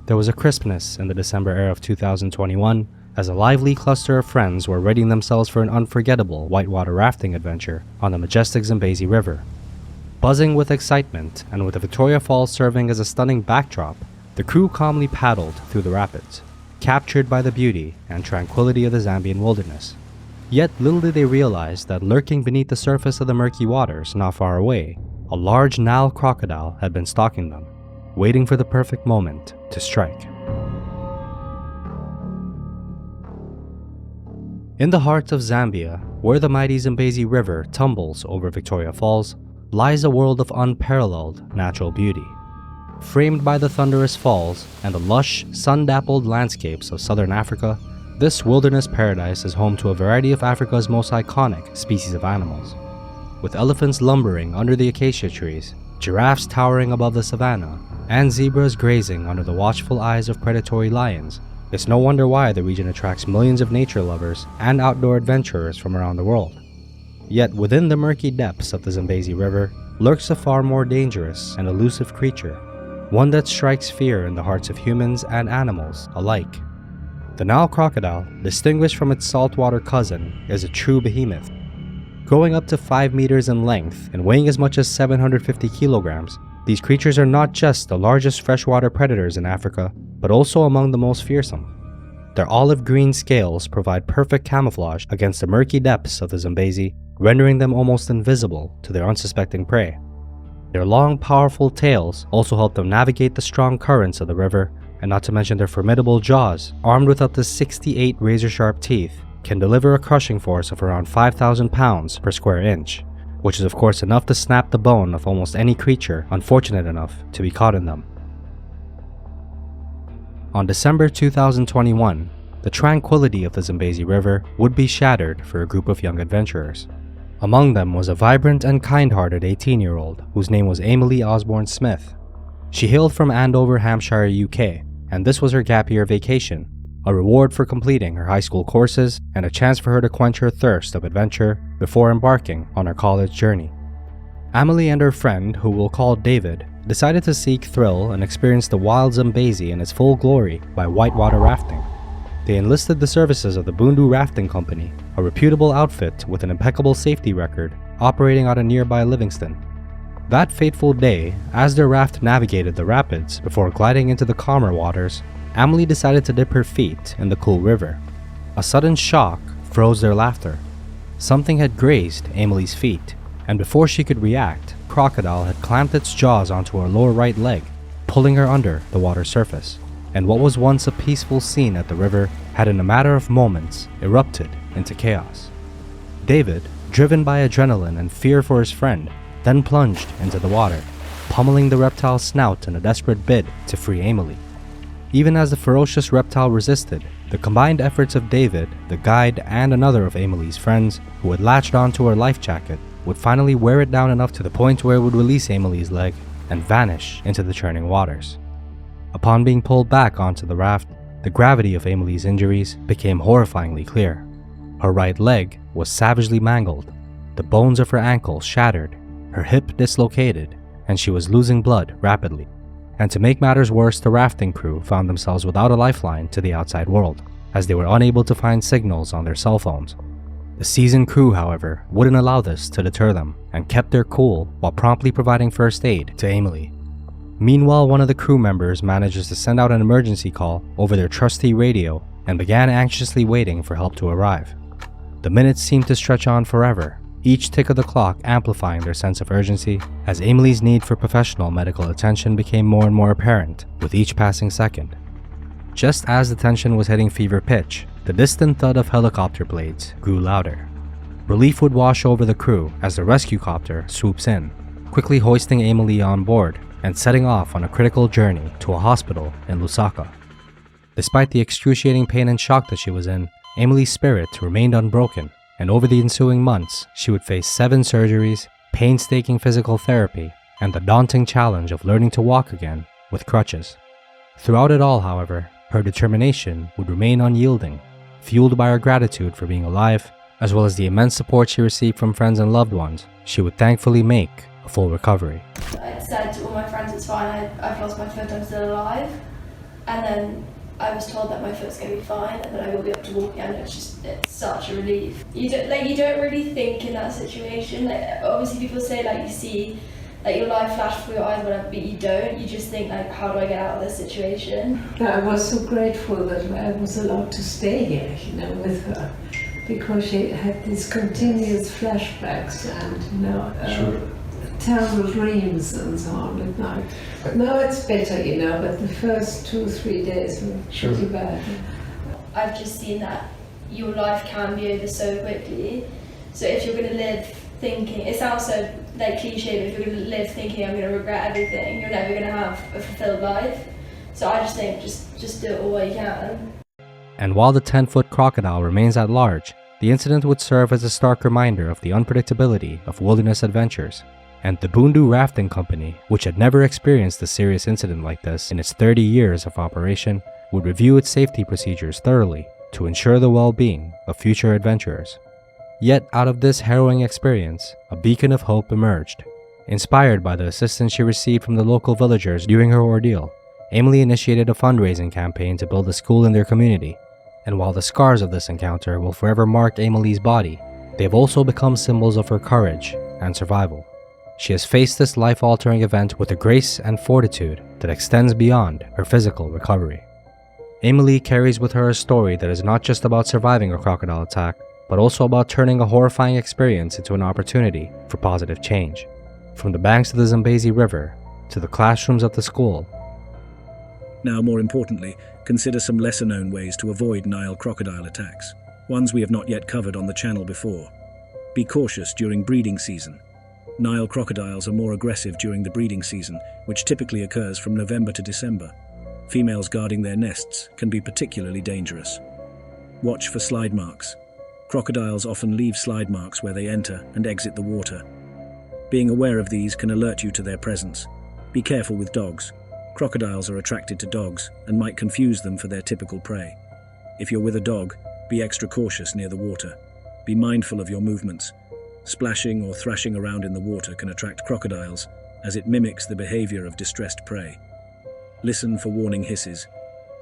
There was a crispness in the December air of 2021 as a lively cluster of friends were readying themselves for an unforgettable whitewater rafting adventure on the majestic Zambezi River. Buzzing with excitement and with the Victoria Falls serving as a stunning backdrop, the crew calmly paddled through the rapids, captured by the beauty and tranquility of the Zambian wilderness. Yet little did they realize that lurking beneath the surface of the murky waters not far away, a large Nile crocodile had been stalking them, waiting for the perfect moment to strike. In the heart of Zambia, where the mighty Zambezi River tumbles over Victoria Falls, lies a world of unparalleled natural beauty. Framed by the thunderous falls and the lush, sun-dappled landscapes of southern Africa, this wilderness paradise is home to a variety of Africa's most iconic species of animals. With elephants lumbering under the acacia trees, giraffes towering above the savanna, and zebras grazing under the watchful eyes of predatory lions, it's no wonder why the region attracts millions of nature lovers and outdoor adventurers from around the world. Yet within the murky depths of the Zambezi River lurks a far more dangerous and elusive creature, one that strikes fear in the hearts of humans and animals alike. The Nile crocodile, distinguished from its saltwater cousin, is a true behemoth. Growing up to 5 meters in length and weighing as much as 750 kilograms, these creatures are not just the largest freshwater predators in Africa, but also among the most fearsome. Their olive green scales provide perfect camouflage against the murky depths of the Zambezi, rendering them almost invisible to their unsuspecting prey. Their long, powerful tails also help them navigate the strong currents of the river, and not to mention their formidable jaws, armed with up to 68 razor-sharp teeth, can deliver a crushing force of around 5,000 pounds per square inch, which is of course enough to snap the bone of almost any creature unfortunate enough to be caught in them. On December 2021, the tranquility of the Zambezi River would be shattered for a group of young adventurers. Among them was a vibrant and kind-hearted 18-year-old whose name was Amelie Osburn-Smith. She hailed from Andover, Hampshire, UK, and this was her gap year vacation, a reward for completing her high school courses and a chance for her to quench her thirst of adventure before embarking on her college journey. Amelie and her friend, who we'll call David, decided to seek thrill and experience the wild Zambezi in its full glory by whitewater rafting. They enlisted the services of the Bundu Rafting Company, a reputable outfit with an impeccable safety record operating out of nearby Livingston. That fateful day, as their raft navigated the rapids before gliding into the calmer waters, Amelie decided to dip her feet in the cool river. A sudden shock froze their laughter. Something had grazed Amelie's feet, and before she could react, Crocodile had clamped its jaws onto her lower right leg, pulling her under the water's surface. And what was once a peaceful scene at the river had in a matter of moments erupted into chaos. David, driven by adrenaline and fear for his friend, then plunged into the water, pummeling the reptile's snout in a desperate bid to free Amelie. Even as the ferocious reptile resisted, the combined efforts of David, the guide, and another of Amelie's friends, who had latched onto her life jacket, would finally wear it down enough to the point where it would release Amelie's leg and vanish into the churning waters. Upon being pulled back onto the raft, the gravity of Amelie's injuries became horrifyingly clear. Her right leg was savagely mangled, the bones of her ankle shattered, her hip dislocated, and she was losing blood rapidly. And to make matters worse, the rafting crew found themselves without a lifeline to the outside world, as they were unable to find signals on their cell phones. The seasoned crew, however, wouldn't allow this to deter them, and kept their cool while promptly providing first aid to Amelie. Meanwhile, one of the crew members manages to send out an emergency call over their trusty radio and began anxiously waiting for help to arrive. The minutes seemed to stretch on forever, each tick of the clock amplifying their sense of urgency as Amelie's need for professional medical attention became more and more apparent with each passing second. Just as the tension was hitting fever pitch, the distant thud of helicopter blades grew louder. Relief would wash over the crew as the rescue copter swoops in, quickly hoisting Amelie on board and setting off on a critical journey to a hospital in Lusaka. Despite the excruciating pain and shock that she was in, Amelie's spirit remained unbroken, and over the ensuing months, she would face 7 surgeries, painstaking physical therapy, and the daunting challenge of learning to walk again with crutches. Throughout it all, however, her determination would remain unyielding, fueled by her gratitude for being alive, as well as the immense support she received from friends and loved ones. She would thankfully make a full recovery. I said to all my friends, it's fine, I've lost my foot, I'm still alive. And then I was told that my foot's going to be fine and that I will be able to walk again. It's such a relief. You don't really think in that situation. Like, obviously people say like you see like your life flash before your eyes, whatever, but you don't. You just think like, how do I get out of this situation? I was so grateful that I was allowed to stay here, with her, because she had these continuous flashbacks and terrible dreams and so on at night. But now it's better, but the first 2-3 days were pretty bad. I've just seen that your life can be over so quickly. So if you're going to live thinking, it sounds so like cliche, but if you're going to live thinking I'm going to regret everything, you're never going to have a fulfilled life. So I just think just do it all you can. And while the 10-foot crocodile remains at large, the incident would serve as a stark reminder of the unpredictability of wilderness adventures. And the Bundu Rafting Company, which had never experienced a serious incident like this in its 30 years of operation, would review its safety procedures thoroughly to ensure the well-being of future adventurers. Yet out of this harrowing experience, a beacon of hope emerged. Inspired by the assistance she received from the local villagers during her ordeal, Amelie initiated a fundraising campaign to build a school in their community. And while the scars of this encounter will forever mark Amelie's body, they have also become symbols of her courage and survival. She has faced this life-altering event with a grace and fortitude that extends beyond her physical recovery. Amelie carries with her a story that is not just about surviving a crocodile attack, but also about turning a horrifying experience into an opportunity for positive change. From the banks of the Zambezi River to the classrooms of the school. Now, more importantly, consider some lesser-known ways to avoid Nile crocodile attacks, ones we have not yet covered on the channel before. Be cautious during breeding season. Nile crocodiles are more aggressive during the breeding season, which typically occurs from November to December. Females guarding their nests can be particularly dangerous. Watch for slide marks. Crocodiles often leave slide marks where they enter and exit the water. Being aware of these can alert you to their presence. Be careful with dogs. Crocodiles are attracted to dogs and might confuse them for their typical prey. If you're with a dog, be extra cautious near the water. Be mindful of your movements. Splashing or thrashing around in the water can attract crocodiles, as it mimics the behavior of distressed prey. Listen for warning hisses.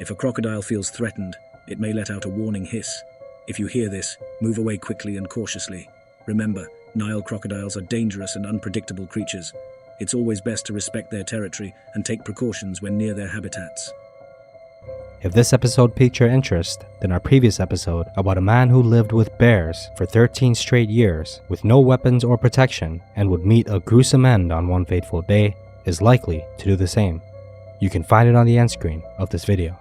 If a crocodile feels threatened, it may let out a warning hiss. If you hear this, move away quickly and cautiously. Remember, Nile crocodiles are dangerous and unpredictable creatures. It's always best to respect their territory and take precautions when near their habitats. If this episode piqued your interest, then our previous episode about a man who lived with bears for 13 straight years with no weapons or protection and would meet a gruesome end on one fateful day is likely to do the same. You can find it on the end screen of this video.